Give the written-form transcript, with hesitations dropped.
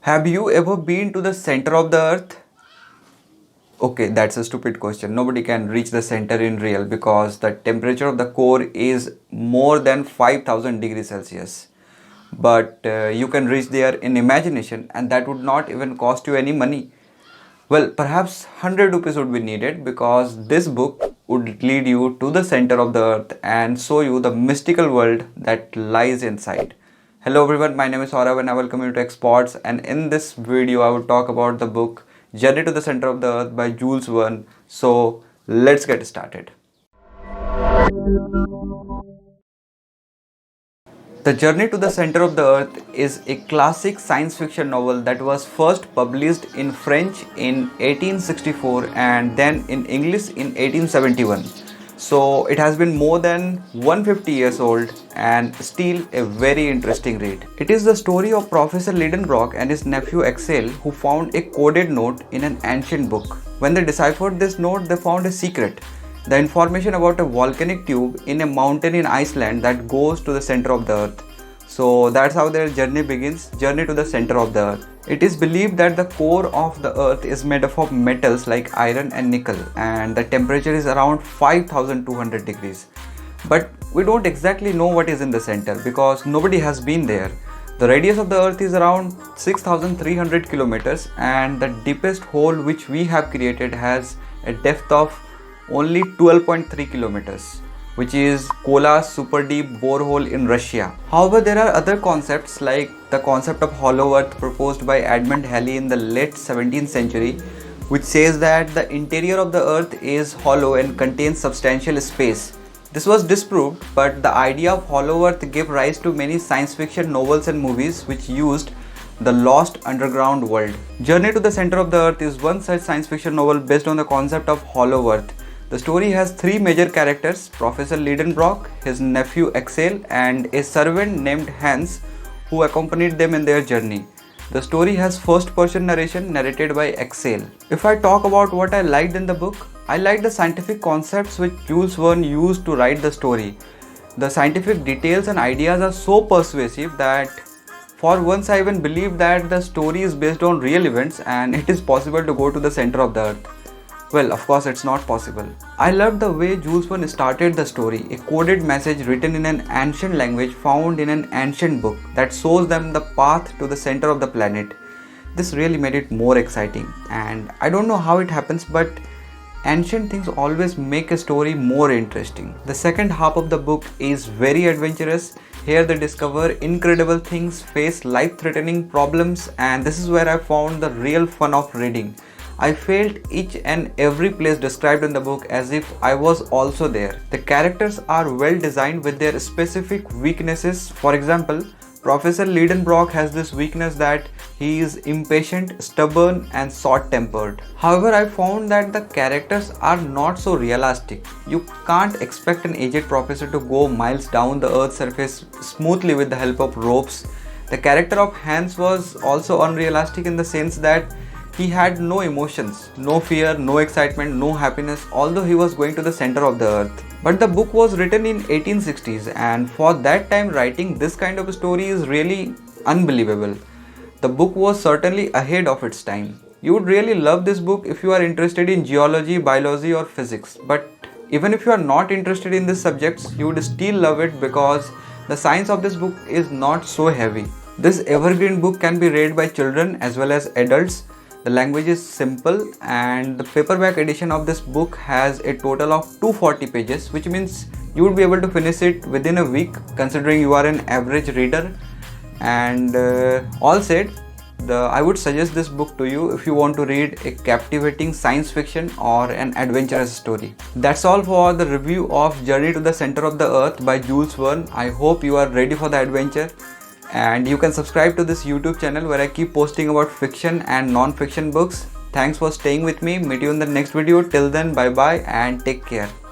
Have you ever been to the center of the earth? Okay, that's a stupid question. Nobody can reach the center in real because the temperature of the core is more than 5000 degrees Celsius. But you can reach there in imagination, and that would not even cost you any money. Well, perhaps 100 rupees would be needed because this book would lead you to the center of the earth and show you the mystical world that lies inside. Hello everyone, my name is Saurav and I welcome you to Exports, and in this video I will talk about the book Journey to the Center of the Earth by Jules Verne. So let's get started. The Journey to the Center of the Earth is a classic science fiction novel that was first published in French in 1864 and then in English in 1871. So it has been more than 150 years old and still a very interesting read. It is the story of Professor Liedenbrock and his nephew Axel, who found a coded note in an ancient book. When they deciphered this note, they found a secret: the information about a volcanic tube in a mountain in Iceland that goes to the center of the earth. So that's how their journey begins, journey to the center of the earth. It is believed that the core of the earth is made up of metals like iron and nickel, and the temperature is around 5200 degrees. But we don't exactly know what is in the center because nobody has been there. The radius of the earth is around 6300 kilometers, and the deepest hole which we have created has a depth of only 12.3 kilometers, which is Kola's super deep borehole in Russia. However, there are other concepts like the concept of hollow earth proposed by Edmund Halley in the late 17th century, which says that the interior of the earth is hollow and contains substantial space. This was disproved, but the idea of hollow earth gave rise to many science fiction novels and movies which used the lost underground world. Journey to the Center of the Earth is one such science fiction novel based on the concept of hollow earth. The story has three major characters: Professor Liedenbrock, his nephew Axel, and a servant named Hans who accompanied them in their journey. The story has first-person narration narrated by Axel. If I talk about what I liked in the book, I liked the scientific concepts which Jules Verne used to write the story. The scientific details and ideas are so persuasive that for once I even believe that the story is based on real events and it is possible to go to the center of the earth. Well, of course it's not possible. I loved the way Jules Verne started the story, a coded message written in an ancient language found in an ancient book that shows them the path to the center of the planet. This really made it more exciting, and I don't know how it happens, but ancient things always make a story more interesting. The second half of the book is very adventurous. Here they discover incredible things, face life-threatening problems, and this is where I found the real fun of reading. I felt each and every place described in the book as if I was also there. The characters are well designed with their specific weaknesses. For example, Professor Liedenbrock has this weakness that he is impatient, stubborn and short-tempered. However, I found that the characters are not so realistic. You can't expect an aged professor to go miles down the earth's surface smoothly with the help of ropes. The character of Hans was also unrealistic in the sense that he had no emotions, no fear, no excitement, no happiness, although he was going to the center of the earth. But the book was written in 1860s, and for that time writing this kind of a story is really unbelievable. The book was certainly ahead of its time. You would really love this book if you are interested in geology, biology or physics. But even if you are not interested in these subjects, you would still love it because the science of this book is not so heavy. This evergreen book can be read by children as well as adults. The language is simple, and the paperback edition of this book has a total of 240 pages, which means you would be able to finish it within a week considering you are an average reader. And all said, I would suggest this book to you if you want to read a captivating science fiction or an adventurous story. That's all for the review of Journey to the Center of the Earth by Jules Verne. I hope you are ready for the adventure. And you can subscribe to this YouTube channel where I keep posting about fiction and non-fiction books. Thanks for staying with me. Meet you in the next video. Till then, bye bye and take care.